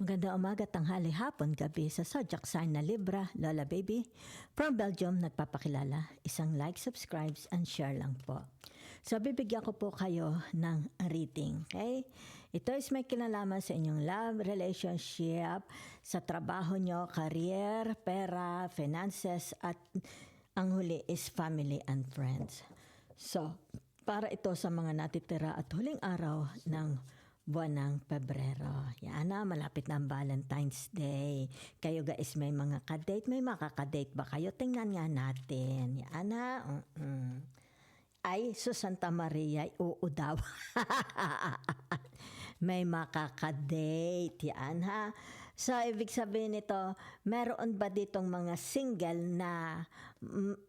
Maganda umaga, tanghali, hapon, gabi sa Zodiac sign na Libra, Lola Baby. From Belgium, nagpapakilala. Isang like, subscribes, and share lang po. So, bibigyan ko po kayo ng reading. Okay? Ito is may kinalaman sa inyong love, relationship, sa trabaho nyo, career, pera, finances, at ang huli is family and friends. So, para ito sa mga natitira at huling araw ng buwan ng Pebrero. Yan na, malapit na ang Valentine's Day. Kayo guys, may mga kadate, may makakadate ba kayo? Tingnan nga natin. Yan na. Ay, sa Santa Maria, oo daw. May makakadate. Yan ha. So, ibig sabihin nito, meron ba ditong mga single na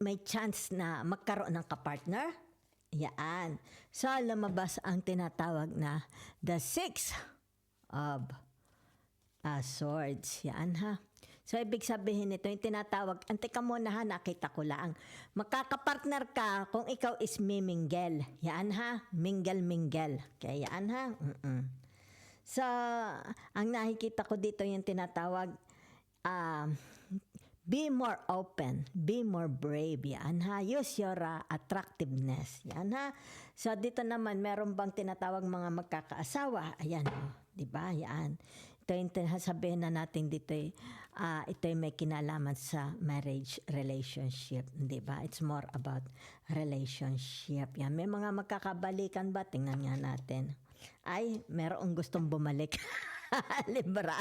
may chance na magkaroon ng kapartner? Yan. So, lumabas ang tinatawag na the Six of Swords. Yan ha. So, ibig sabihin nito, yung tinatawag, antika muna ha, nakita ko lang. Makakapartner ka kung ikaw is mimingel. Yan ha. Mingle. Kaya yan ha. So, ang nakikita ko dito yung tinatawag, be more open, be more brave, yan ha. Use your attractiveness, yan ha. So dito naman, meron bang tinatawag mga magkakaasawa? Ayan, di ba? Yan. Ito yung sabihin na natin dito, ito yung may kinalaman sa marriage relationship, di ba? It's more about relationship. Yan. May mga magkakabalikan ba? Tingnan nga natin. Ay, merong gustong bumalik. Libra.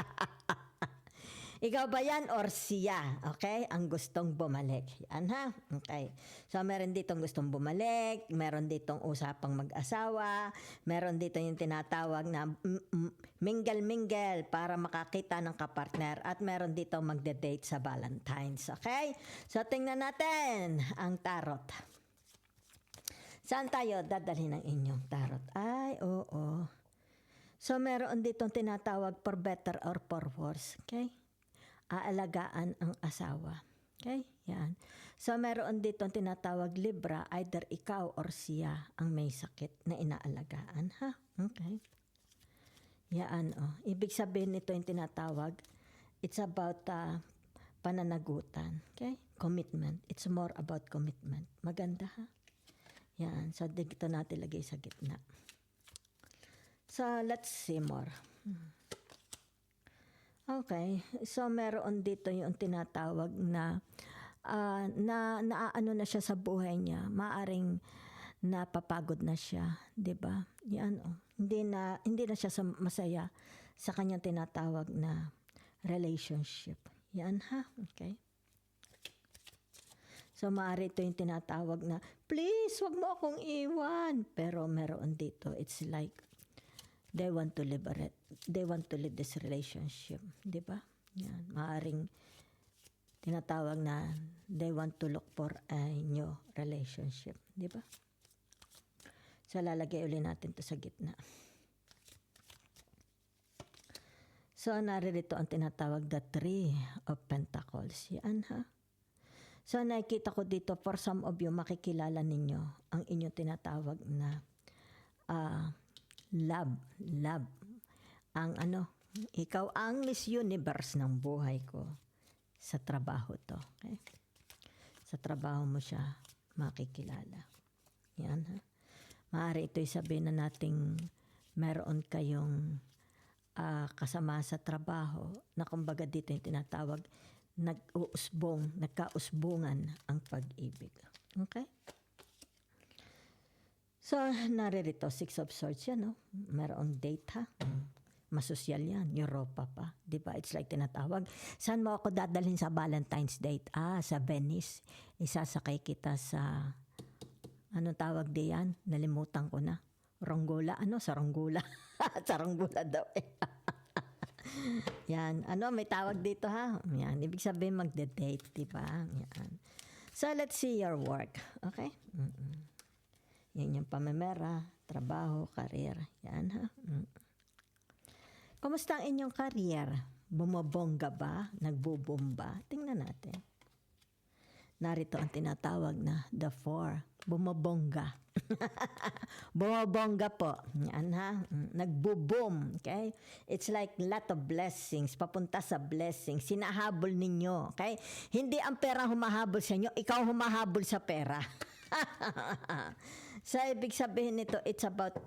Ikaw ba yan or siya? Okay? Ang gustong bumalik. Yan ha? Okay. So, meron ditong gustong bumalik. Meron ditong usapang mag-asawa. Meron dito yung tinatawag na mingle para makakita ng kapartner. At meron dito magde-date sa Valentine's. Okay? So, tingnan natin ang tarot. Saan tayo dadalhin ng inyong tarot? Ay, oo. So, meron ditong tinatawag for better or for worse. Okay? Aalagaan ang asawa. Okay? Yan. So, meron dito tinatawag Libra, either ikaw or siya ang may sakit na inaalagaan. Ha? Okay. Yan, oh. Ibig sabihin nito yung tinatawag, it's about pananagutan. Okay? Commitment. It's more about commitment. Maganda, ha? Yan. So, dito natin lagay sa gitna. So, let's see more. Okay. So, meron dito yung tinatawag na naano na siya sa buhay niya. Maaring napapagod na siya. Diba? Yan, oh. Hindi na siya masaya sa kanyang tinatawag na relationship. Yan, ha? Okay. So, maaari ito yung tinatawag na, please, wag mo akong iwan. Pero meron dito, it's like, they want to liberate. They want to leave this relationship. Di ba? Yan. Maaring tinatawag na they want to look for a new relationship. Di ba? So, lalagay ulit natin to sa gitna. So, naririto ang tinatawag the Three of Pentacles. Yan ha. So, nakikita ko dito, for some of you, makikilala ninyo ang inyong tinatawag na love. Ang ikaw ang Miss Universe ng buhay ko sa trabaho to. Okay? Sa trabaho mo siya makikilala. Yan ha. Maaari ito'y sabihin na nating meron kayong kasama sa trabaho na kumbaga dito yung tinatawag nagkausbungan ang pag-ibig. Okay? So, naririto, Six of Swords yan, no? Merong date, ha? Masosyal yan. Europa pa. Diba? It's like tinatawag. Saan mo ako dadalhin sa Valentine's date? Sa Venice. Isasakay kita sa, anong tawag di yan? Nalimutan ko na. Rongola. Saronggola. Saronggola daw eh. Yan. May tawag dito, ha? Yan. Ibig sabihin magde-date, diba? Yan. So, let's see your work. Okay? Yan yung pamemera, trabaho, career. Yan ha. Kumusta ang inyong career? Bumabongga ba? Nagbubomba? Tingnan natin. Narito ang tinatawag na the Four Bumabongga. Bumabongga po. Yan ha. Nagbo-boom. Okay? It's like lot of blessings. Papunta sa blessings. Sinahabol ninyo. Okay? Hindi ang pera humahabol sa inyo. Ikaw humahabol sa pera. So, ibig sabihin nito, it's about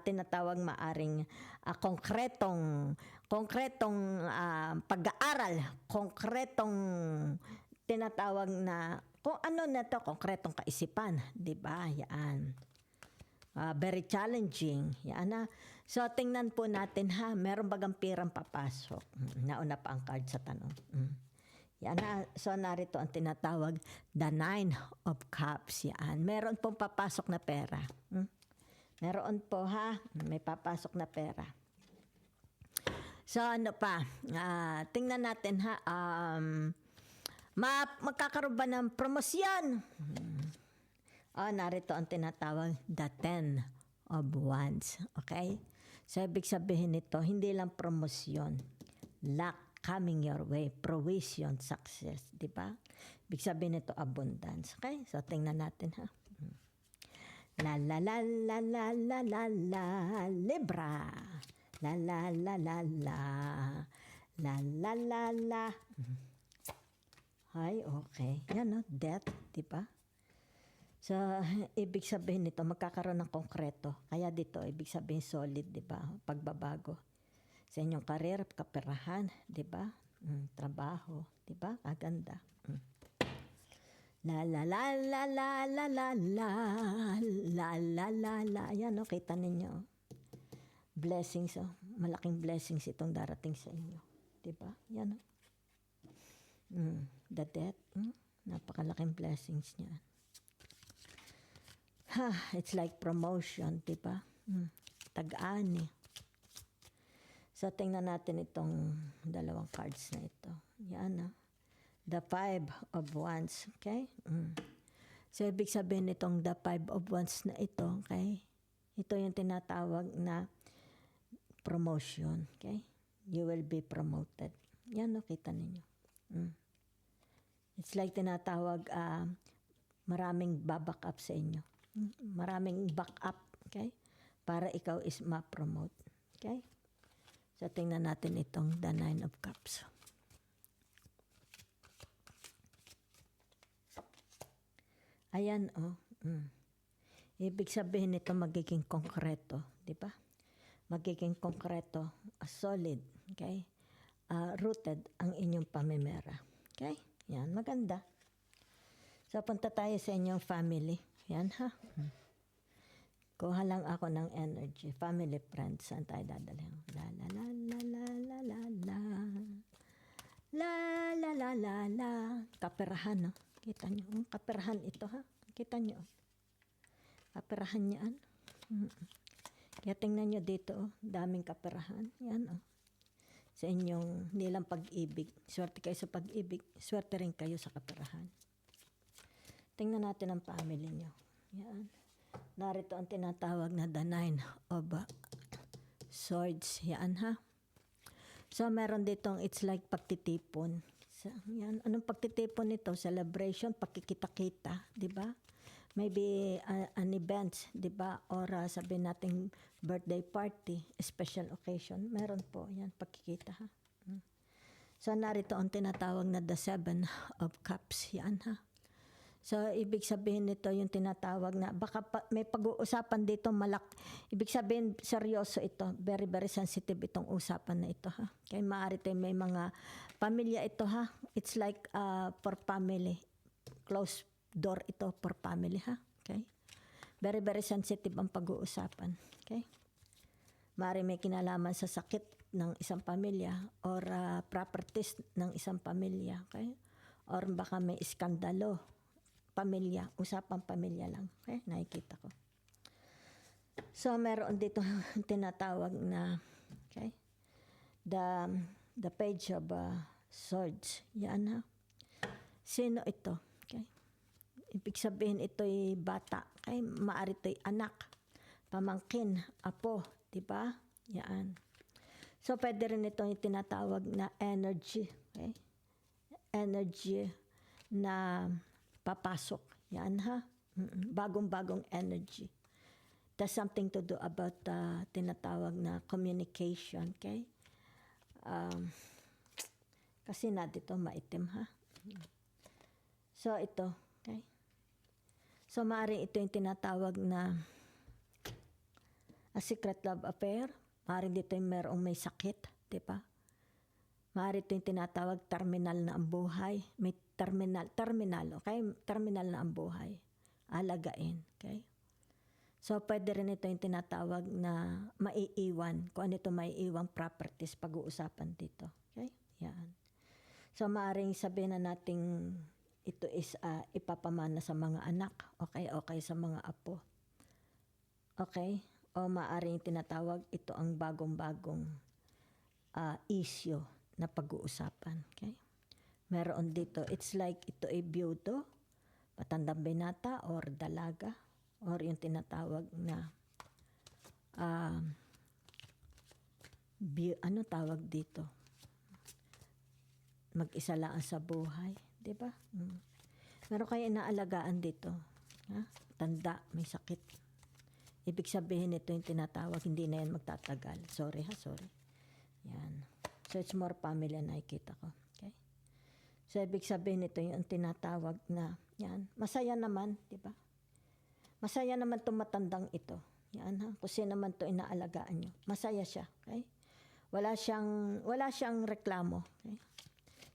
tinatawag maaring konkretong pag-aaral, konkretong tinatawag na, kung ano na to, konkretong kaisipan, di ba? Yan. Very challenging. Yan na. So, tingnan po natin ha, meron bagang pirang papasok. Nauna pa ang card sa tanong. Yan na. So, narito ang tinatawag, the 9 of Cups. Yan. Meron pong papasok na pera. Meron po ha. May papasok na pera. So, ano pa? Tingnan natin ha. Magkakaroon ba ng promosyon? Narito ang tinatawag, the 10 of Wands. Okay? So, ibig sabihin nito, hindi lang promosyon. Luck coming your way, provision, success, di ba? Ibig sabihin nito, abundance. Okay? So, tingnan natin ha. La la la la la la la la Libra. La la la la la la la la la. Ay, okay. Yan no, death, di ba? So, ibig sabihin nito, magkakaroon ng konkreto. Kaya dito, ibig sabihin solid, di ba? Pagbabago. Sa inyong karir, kaperahan, di ba? Trabaho, di ba? Kaganda. La la la la la la la la la la la la. Ayan, kita ninyo. Blessings, malaking blessings itong darating sa inyo. Di ba? Yan, the death, napakalaking blessings niya. It's like promotion, di ba? Tag-ani. So, tingnan natin itong dalawang cards na ito. Yan the 5 of Wands. Okay? So, ibig sabihin itong the 5 of Wands na ito, okay? Ito yung tinatawag na promotion. Okay? You will be promoted. Yan, kita ninyo. It's like tinatawag, maraming baback up sa inyo. Maraming back up. Okay? Para ikaw is ma-promote. Okay? So, tingnan natin itong the 9 of Cups. Ayan, Ibig sabihin nito magiging konkreto, di ba? Magiging konkreto, solid, okay? Rooted ang inyong pamimera. Okay? Yan, maganda. So, punta tayo sa inyong family. Yan, ha? Kuha lang ako ng energy. Family, friends. Saan tayo dadalhin? La la la la la la la la. La la la la la. Kaperahan, no? Kita nyo. Kaperahan ito, ha? Kita nyo. Kaperahan yan. Kaya tingnan nyo dito, daming kaperahan. Yan, sa inyong nilang pag-ibig. Swerte kayo sa pag-ibig. Swerte rin kayo sa kaperahan. Tingnan natin ang family nyo. Yan. Narito ang tinatawag na the 9 of Swords. Yan, ha? So, meron ditong it's like pagtitipon. So, yan. Anong pagtitipon nito? Celebration, pagkikita-kita, di ba? Maybe an event, di ba? Or sabihin natin birthday party, special occasion. Meron po. Yan, pagkikita, ha? So, narito ang tinatawag na the 7 of Cups. Yan, ha? So, ibig sabihin nito yung tinatawag na baka may pag-uusapan dito ibig sabihin seryoso ito. Very, very sensitive itong usapan na ito, ha. Kaya maaari tayo may mga pamilya ito, ha. It's like for family. Close door ito for family, ha. Okay? Very, very sensitive ang pag-uusapan. Okay? Maaari may kinalaman sa sakit ng isang pamilya or properties ng isang pamilya. Okay? Or baka may iskandalo. Pamilya, usapang pamilya lang. Okay? Nakikita ko. So, meron dito tinatawag na, okay? The Page of Swords. Yan, ha? Sino ito? Okay? Ibig sabihin, ito'y bata. Okay? Maari ito'y anak, pamangkin, apo. Diba? Yan. So, pwede rin ito yung tinatawag na energy. Okay? Energy na papasok. Yan, ha? Bagong-bagong energy. That's something to do about tinatawag na communication, okay? Kasi na dito maitim, ha? So, ito, okay? So, maaaring ito yung tinatawag na a secret love affair. Maaaring dito yung merong may sakit, di ba? Maaaring ito yung tinatawag terminal na ang buhay. May terminal, okay? Terminal na ang buhay. Alagain, okay? So, pwede rin ito yung tinatawag na maiiwan. Kung ano ito maiiwang properties, pag-uusapan dito. Okay? Yan. So, maaaring sabihin na nating ito is ipapamana sa mga anak. Okay sa mga apo. Okay? O maaaring tinatawag ito ang bagong-bagong issue na pag-uusapan. Okay? Meron dito, it's like ito ay biyudo, matandang binata or dalaga. Or yung tinatawag na ano tawag dito? Mag-isa lang sa buhay, di ba? Meron kayo inaalagaan dito. Ha? Tanda, may sakit. Ibig sabihin ito yung tinatawag, hindi na yan magtatagal. Sorry. Yan. So it's more family na nakikita ko. Okay? So ibig sabihin ito yung tinatawag na, yan, masaya naman, di ba? Masaya naman itong matandang ito. Yan, ha? Kung sino naman ito inaalagaan nyo. Masaya siya. Okay? Wala siyang reklamo. Okay?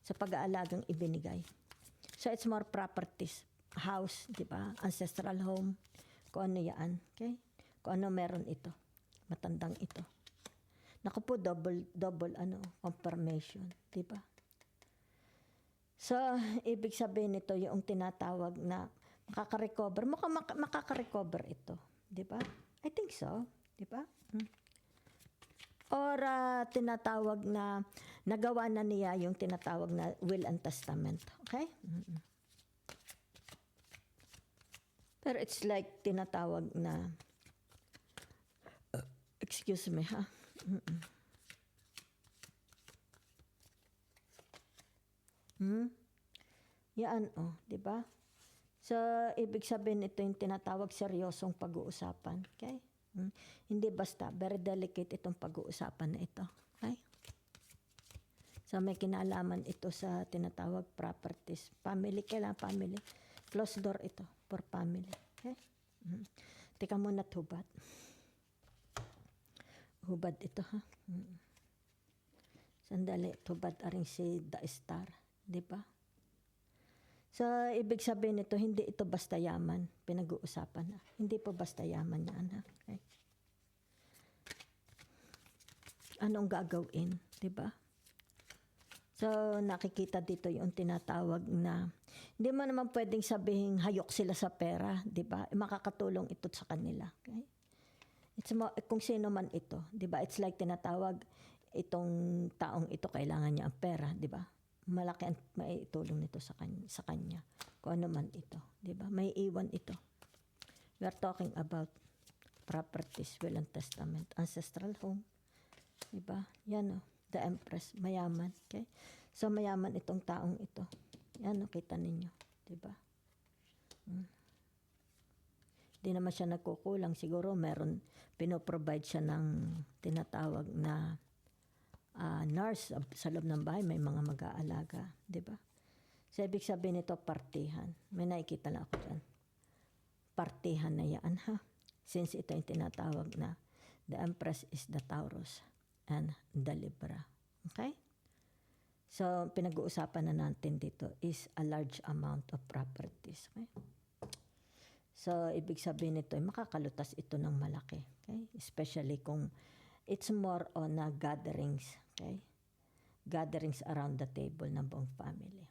Sa pag-aalagang ibinigay. So it's more properties. House, di ba? Ancestral home. Kung ano yan. Okay? Kung ano meron ito. Matandang ito. Naku po, double confirmation. Di ba? So, ibig sabihin nito yung tinatawag na makaka-recover. Makaka-recover ito. Di ba? I think so. Di ba? Or tinatawag na nagawa na niya yung tinatawag na will and testament. Okay? Pero it's like tinatawag na excuse me, ha? Yan, di ba? So, ibig sabihin ito yung tinatawag seryosong pag-uusapan. Okay? Hindi basta, very delicate itong pag-uusapan na ito. Okay? So, may kinalaman ito sa tinatawag properties. Family, kailangan family. Closed door ito for family. Okay? Tika muna hubad. Hubad ito, ha? Sandali, hubad aring si The Star. Di ba? So, ibig sabihin nito, hindi ito basta yaman. Pinag-uusapan na. Hindi po basta yaman yan. Ha? Okay. Anong gagawin? Diba? So, nakikita dito yung tinatawag na, hindi mo naman pwedeng sabihin hayok sila sa pera. Diba? Makakatulong ito sa kanila. Okay? It's more, kung sino man ito. Diba? It's like tinatawag, itong taong ito, kailangan niya ang pera. Diba? Malaki ang maitulong nito sa kanya. Kung ano man ito. Diba? May iwan ito. We are talking about properties, will and testament, ancestral home. Diba? Yan o. The Empress. Mayaman. Okay? So, mayaman itong taong ito. Yan o. Kita ninyo. Diba? Hindi naman siya nagkukulang. Siguro meron, pinoprovide siya ng tinatawag na nurse sa loob ng bahay, may mga mag-aalaga, di ba? So, ibig sabihin nito, partihan. May nakikita lang ako dyan. Partihan na yan, ha? Since ito yung tinatawag na the Empress is the Taurus and the Libra. Okay? So, pinag-uusapan na natin dito is a large amount of properties. Okay? So, ibig sabihin nito, makakalutas ito ng malaki. Okay? Especially kung it's more on gatherings, okay? Gatherings around the table ng buong family.